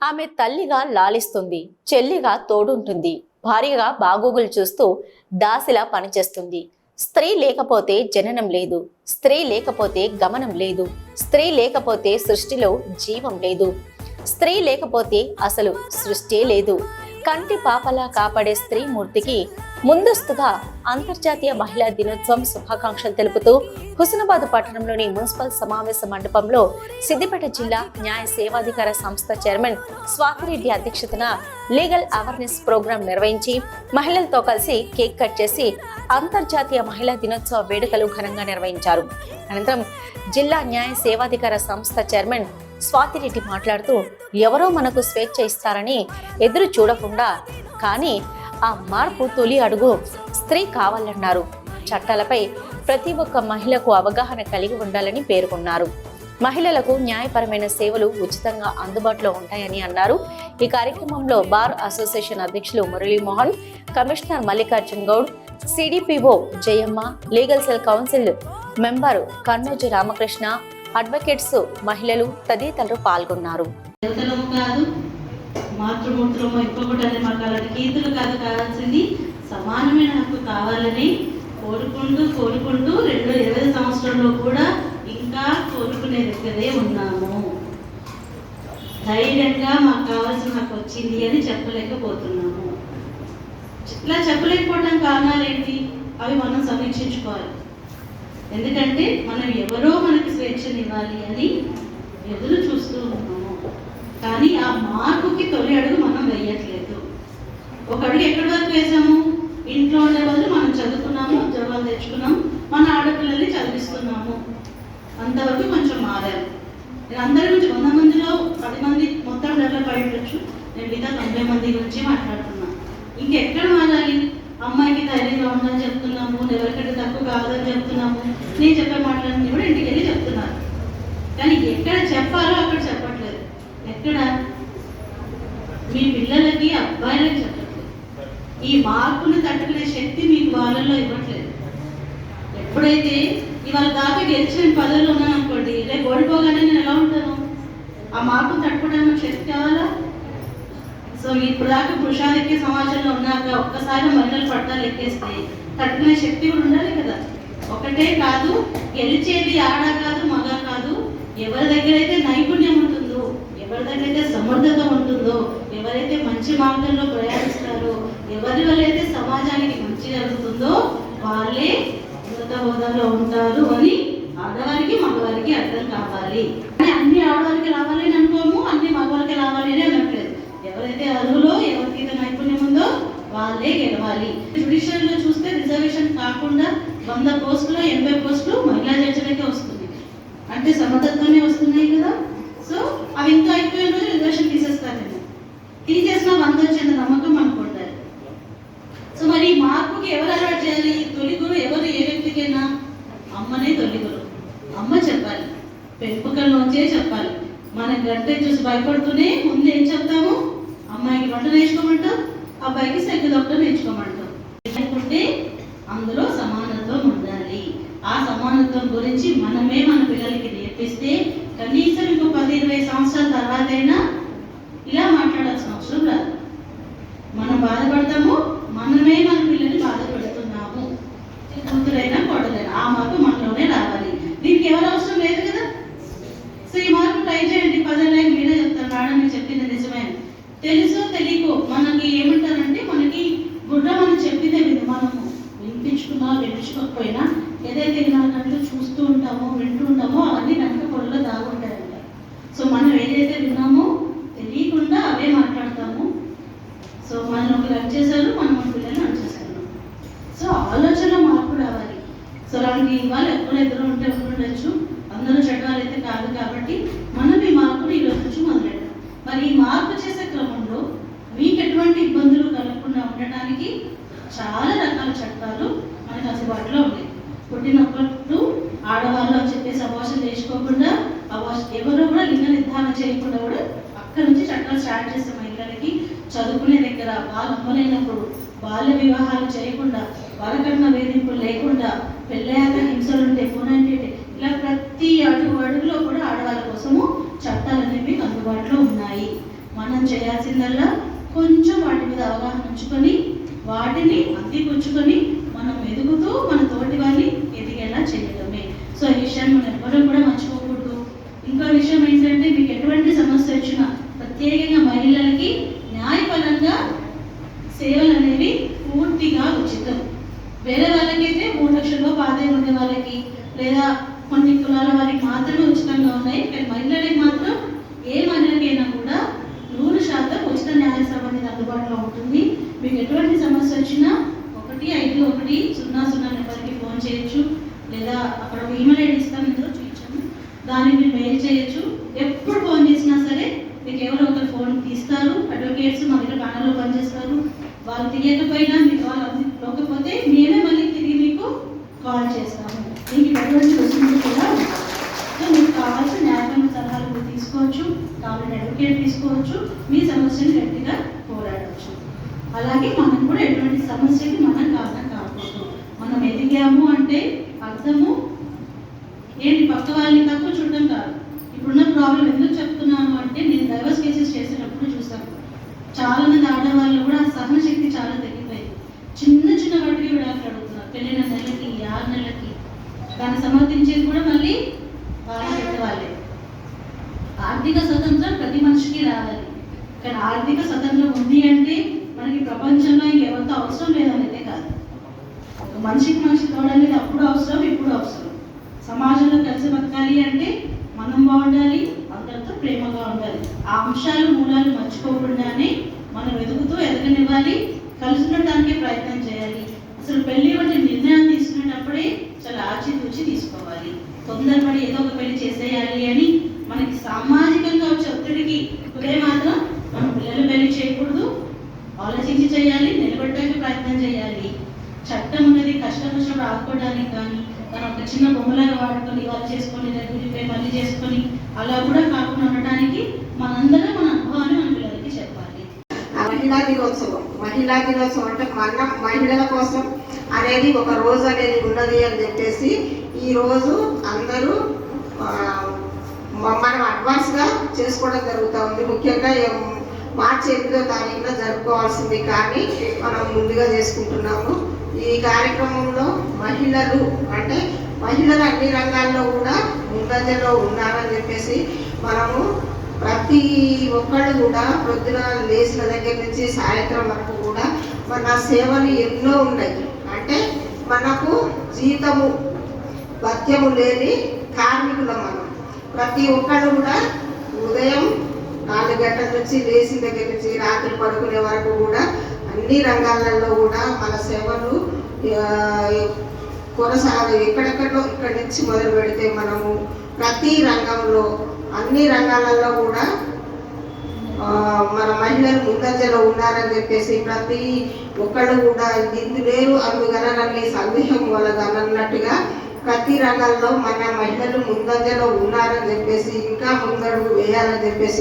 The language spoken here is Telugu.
ఆమె తల్లిగా లాలిస్తుంది, చెల్లిగా తోడుంటుంది, భార్యగా బాగోగులు చూస్తూ దాసిలా పనిచేస్తుంది. స్త్రీ లేకపోతే జననం లేదు, స్త్రీ లేకపోతే గమనం లేదు, స్త్రీ లేకపోతే సృష్టిలో జీవం లేదు, స్త్రీ లేకపోతే అసలు సృష్టి లేదు. కంటి పాపలా కాపాడే స్త్రీ మూర్తికి ముందస్తుగా అంతర్జాతీయ మహిళా దినోత్సవం శుభాకాంక్షలు తెలుపుతూ హుస్నాబాద్ పట్టణంలోని మున్సిపల్ సమావేశ మండపంలో సిద్దిపేట జిల్లా న్యాయ సేవాధికార సంస్థ చైర్మన్ స్వాతిరెడ్డి అధ్యక్షతన లీగల్ అవేర్నెస్ ప్రోగ్రాం నిర్వహించి మహిళలతో కలిసి కేక్ కట్ చేసి అంతర్జాతీయ మహిళా దినోత్సవ వేడుకలు ఘనంగా నిర్వహించారు. అనంతరం జిల్లా న్యాయ సేవాధికార సంస్థ చైర్మన్ స్వాతిరెడ్డి మాట్లాడుతూ, ఎవరో మనకు స్వేచ్ఛ ఇస్తారని ఎదురు చూడకుండా కానీ ఆ మార్పు తొలి అడుగు స్త్రీ కావాలన్నారు. చట్టాలపై ప్రతి ఒక్క మహిళకు అవగాహన కలిగి ఉండాలని పేర్కొన్నారు. మహిళలకు న్యాయపరమైన సేవలు ఉచితంగా అందుబాటులో ఉంటాయని అన్నారు. ఈ కార్యక్రమంలో బార్ అసోసియేషన్ అధ్యక్షులు Muralimohan, commissioner Mallikarjun Goud, CDPO Jayamma, legal cell council member Kannoju Ramakrishna, advocates, మహిళలు తదితరులు పాల్గొన్నారు. మాతృమూర్తులమో ఇంకొకటి మాకు అలాంటి కీర్తులు కాదు కావాల్సింది సమానమైన హక్కు కావాలని కోరుకుంటూ 2020 సంవత్సరంలో కూడా ఇంకా కోరుకునే దగ్గరే ఉన్నాము. ధైర్యంగా మాకు కావాల్సిన హక్కు వచ్చింది అని చెప్పలేకపోతున్నాము. ఇలా చెప్పలేకపోవడం కారణాలు ఏంటి? అవి మనం సమీక్షించుకోవాలి. ఎందుకంటే మనం ఎవరో మనకి స్వేచ్ఛనివ్వాలి అని ఎదురు చూస్తూ ఉన్నాము. కానీ ఆ మార్పుకి తొలి అడుగు మనం వేయట్లేదు. ఒక అడుగు ఎక్కడి వరకు వేసాము? ఇంట్లో ఉండే బదులు మనం చదువుకున్నాము, ఉద్యోగాలు తెచ్చుకున్నాము, మన ఆడపిల్లల్ని చదివిస్తున్నాము, అంతవరకు కొంచెం మారాము. నేను అందరి గురించి 100 మందిలో 10 మంది మొత్తం డెవలప్ అయి ఉండొచ్చు. నేను మిగతా 90 మంది గురించి మాట్లాడుతున్నాను. ఇంకెక్కడ మారాలి? అమ్మాయికి ధైర్యంగా ఉందని చెప్తున్నాము, ఎవరికంటే తక్కువ కాదని చెప్తున్నాము. నేను చెప్పే మాటలన్నీ కూడా ఇంటికి వెళ్ళి చెప్తున్నారు. కానీ ఎక్కడ చెప్పాలో అక్కడ చెప్పట్లేదు. ఎక్కడ? మీ పిల్లలకి, అబ్బాయిలకి చెప్పట్లేదు. ఈ మార్పును తట్టుకునే శక్తి మీకు వాళ్ళల్లో ఇవ్వట్లేదు. ఎప్పుడైతే ఇవాళ దాకా గెలిచిన పదవులు ఉన్నాను అనుకోండి, రేపు ఓడిపోగానే నేను ఎలా ఉంటాను? ఆ మార్పును తట్టుకోవడానికి శక్తి కావాలా? సో ఇప్పుడు దాకా పురుషాధిక్య సమాజంలో ఉన్నాక ఒక్కసారి మహిళలు పట్టాలు ఎక్కేస్తే తట్టుకునే శక్తి కూడా ఉండాలి కదా. ఒకటే కాదు, గెలిచేది ఆడ కాదు, మగ కాదు. ఎవరి దగ్గర అయితే నైపుణ్యం ఉంటుందో, ఎవరి దగ్గర అయితే సమర్థత ఉంటుందో, ఎవరైతే మంచి మార్గంలో ప్రయాణిస్తారో, ఎవరి వల్ల అయితే సమాజానికి మంచి జరుగుతుందో వాళ్ళే ఉన్నత హోదాలో ఉంటారు అని ఆడవారికి మగవారికి అర్థం కావాలి. అన్ని ఆడవారికి రావాలి అని అనుకోము, అన్ని మగవారికి రావాలి అని అనట్లేదు. ఎవరైతే అర్హులో, ఎవరికైతే నైపుణ్యం ఉందో వాళ్ళే గెలవాలి. జ్యుడిషియల్లో చూస్తే రిజర్వేషన్ కాకుండా 100 పోస్టులో 80 పోస్టులు మహిళా జడ్జిలకే వస్తుంది. అంటే సమర్థతతోనే వస్తున్నాయి కదా. సో అవి ఇంకా అయిపోయిన రోజు రిజర్వేషన్ తీసేస్తారేమో. తీసేసిన 100 వచ్చిన నమ్మకం అనుకుంటారు. సో మరి ఈ మార్పుకి ఎవరు అలవాటు చేయాలి? తొలి గురు ఎవరు? ఏ వ్యక్తికైనా అమ్మనే తొలి గురు. అమ్మ చెప్పాలి, పెంపకంలోంచే చెప్పాలి. మన గంటే చూసి భయపడుతూనే ముందు ఏం చెప్తాము? అమ్మాయికి వంట నేర్చుకోమంటాం, అబ్బాయికి సైకిల్ డాక్టర్ నేర్చుకోమంటాం. లేకుంటే అందులో సమానత్వం ఉండాలి. ఆ సమానత్వం గురించి మనమే మన పిల్లలకి నేర్పిస్తే కనీసం ఇంకో 10-20 సంవత్సరాల తర్వాతైనా ఇలా మాట్లాడాల్సిన అవసరం రాదు. మనం బాధపడతాము, మనమే మన పిల్లల్ని బాధపడుతున్నాము. కూతురైనా కోడలైనా ఆ మార్పు మనలోనే రావాలి. దీనికి ఎవరు అవసరం లేదు కదా. సో ఈ మార్పు ట్రై చేయండి. 10 లైన్ మీరే చెప్తాను, మేడం మీరు చెప్పింది నిజమే. తెలుసో తెలియకో మనకి ఏమంటారంటే, మనకి గుడ్డ మనం చెప్పిందే విధం. మనము వినిపించుకోకపోయినా ఏదైతే వినాలంటే చూస్తూ ఉంటామో, వింటూ ఉంటామో అవన్నీ వెనక పొడలో దాగుంటాయంట. సో మనం ఏదైతే విన్నామో తెలియకుండా అవే మాట్లాడతాము. సో మనం ఒకరు రన్ చేశారు, మనం మన పిల్లల్ని రన్ చేస్తున్నాం. సో ఆలోచన మార్పు రావాలి. సో అలాంటి వాళ్ళు ఎప్పుడెప్పుడు ఉంటే ఎప్పుడు ఉండొచ్చు, అందరూ చట్టాలు అయితే కాదు. కాబట్టి మనం ఈ మార్పుని ఈరోజు నుంచి మొదలెట్టాం. మరి ఈ మార్పు చేసే క్రమంలో మీకు ఎటువంటి ఇబ్బందులు కలగకుండా ఉండటానికి చాలా రకాల చట్టాలు మనకు అందుబాటులో ఉన్నాయి. పుట్టినప్పుడు ఆడవాళ్ళు అని చెప్పేసి అబార్షన్ చేసుకోకుండా, ఎవరు కూడా లింగ నిర్ధారణ చేయకుండా కూడా అక్కడి నుంచి చట్టాలు స్టార్ట్ చేసే మహిళలకి చదువుకునే దగ్గర, వాళ్ళు అమ్మలేనప్పుడు బాల్య వివాహాలు చేయకుండా, వరకట్న వేధింపులు లేకుండా, పెళ్ళయ్యాక హింసలుంటే పునంటే, ఇలా ప్రతి అడుగులో కూడా ఆడవాళ్ళ కోసము చట్టాలు అనేవి అందుబాటులో ఉన్నాయి. మనం చేయాల్సిందల్లా కొంచెం వాటి మీద అవగాహన ఉంచుకొని వాటిని అందిపుచ్చుకొని మనం ఎదుగుతూ మన తోటి వారిని ఎదిగేలా చేయడమే. సో ఈ విషయాన్ని మనం ఎవ్వరూ కూడా మర్చిపోకూడదు. ఇంకో విషయం ఏంటంటే, మీకు ఎటువంటి సమస్య వచ్చినా ప్రత్యేకంగా మహిళలకి న్యాయపరంగా సేవలు అనేవి పూర్తిగా ఉచితం. వేరే వాళ్ళకైతే 3 లక్షల ఆదాయం ఉండే వాళ్ళకి లేదా కొన్ని కులాల వారికి మాత్రమే ఉచితంగా ఉన్నాయి. కానీ మహిళలకి మాత్రం ఏ మహిళకైనా కూడా 100% ఉచిత న్యాయ సంబంధిత అందుబాటులో ఉంటుంది. మీకు ఎటువంటి సమస్య వచ్చినా 15100 నెంబర్కి ఫోన్ చేయొచ్చు, లేదా అక్కడ ఒక ఈమెయిల్ ఐడి ఇస్తాం, ఇందులో చూపించాము, దానికి మీరు మెయిల్ చేయొచ్చు. ఎప్పుడు ఫోన్ చేసినా సరే మీకు ఎవరో ఒకరు ఫోన్ తీస్తారు. అడ్వకేట్స్ మా దగ్గర ప్యానల్లో పనిచేస్తారు. వాళ్ళు తీయకపోయినా మీకు వాళ్ళు అందుకోకపోతే మేమే మళ్ళీ తిరిగి మీకు కాల్ చేస్తాము. మీకు ఎటువంటి క్వశ్చన్స్ కూడా సో మీకు కావాల్సిన న్యాయపరమైన సలహాలు మీరు తీసుకోవచ్చు, కావాలంటే అడ్వకేట్ తీసుకోవచ్చు, మీ సమస్యను గట్టిగా పోరాడవచ్చు. అలాగే మనం కూడా ఎటువంటి సమస్యకి మనం కారణం కాకూడదు. మనం ఎదిగాము అంటే అర్థము ఏంటి, పక్క వాళ్ళని తక్కువ చూడటం కాదు. ఇప్పుడున్న ప్రాబ్లం ఎందుకు చెప్తున్నాను అంటే, నేను డైవర్స్ కేసెస్ చేసేటప్పుడు చూసాను చాలా మంది ఆడవాళ్ళు కూడా సహన శక్తి చాలా తగ్గిపోయింది. చిన్న చిన్న వాటికి విడాకులు అడుగుతున్నారు. పెళ్ళిన నెలకి 6 నెలలకి దాన్ని సమర్థించేది కూడా మళ్ళీ వాళ్ళు పెట్టేవాళ్ళే. ఆర్థిక స్వతంత్రం ప్రతి మనిషికి రావాలి. కానీ ఆర్థిక స్వతంత్రం ఉంది అంటే మనకి ప్రపంచంలో ఇంకెవరితో అవసరం లేదనేదే కాదు. ఒక మనిషి తోడనేది అప్పుడు అవసరం, ఇప్పుడు అవసరం. సమాజంలో కలిసి బతకాలి అంటే మనం బాగుండాలి, అందరితో ప్రేమగా ఉండాలి. ఆ అంశాలు మూలాలు మర్చిపోకుండానే మనం ఎదగనివ్వాలి, కలిసి ఉండటానికి ప్రయత్నం చేయాలి. అసలు పెళ్లి వంటి నిర్ణయాలు తీసుకునేటప్పుడే చాలా ఆచితూచి తీసుకోవాలి. తొందరపడి ఏదో ఒక పెళ్లి చేసేయాలి అని మనకి సామాజికంగా వచ్చే ఒత్తిడికి ఇప్పుడే మాత్రం మనం పిల్లలు పెళ్లి చేయకూడదు. ఆలోచించి చేయాలి, నిలబడటానికి ప్రయత్నం చేయాలి. చట్టం ఉన్నది కష్టం వచ్చినప్పుడు ఆదుకోవడానికి కానీ, మనం ఒక చిన్న బొమ్మలాగా వాడుకొని వాళ్ళు చేసుకొని దగ్గరికి మళ్ళీ చేసుకొని అలా కూడా కాకుండా ఉండటానికి మనందరం మన అనుభవాన్ని మన పిల్లలకి చెప్పాలి. మహిళా దినోత్సవం అంటే మన మహిళల కోసం అనేది ఒక రోజు అనేది ఉన్నది అని చెప్పేసి ఈరోజు అందరూ మనం అడ్వాన్స్గా చేసుకోవడం జరుగుతూ ఉంది. ముఖ్యంగా మార్చి 8వ తారీఖున జరుపుకోవాల్సింది, కానీ మనం ముందుగా చేసుకుంటున్నాము. ఈ కార్యక్రమంలో మహిళలు అన్ని రంగాల్లో కూడా ముందంజలో ఉన్నారని చెప్పేసి మనము ప్రతి ఒక్కళ్ళు కూడా పొద్దున లేచిన దగ్గర నుంచి సాయంత్రం వరకు కూడా మన సేవలు ఎన్నో ఉన్నాయి. అంటే మనకు జీతము భత్యము లేని కార్మికులం మనం. ప్రతి ఒక్కళ్ళు కూడా ఉదయం 4 గంటల నుంచి లేచిన దగ్గర నుంచి రాత్రి పడుకునే వరకు కూడా అన్ని రంగాలలో కూడా మన సేవలు ఎక్కడెక్కడో ఇక్కడి నుంచి మొదలు పెడితే మనము ప్రతి రంగంలో అన్ని రంగాలలో కూడా మన మహిళలు ముందంజలో ఉన్నారని చెప్పేసి ప్రతి ఒక్కళ్ళు కూడా ఇందు లేరు అందుగలనని సందేహం వాళ్ళగలన్నట్టుగా ప్రతి రంగాల్లో మన మహిళలు ముందంజలో ఉన్నారని చెప్పేసి ఇంకా ముందడుగు వేయాలని చెప్పేసి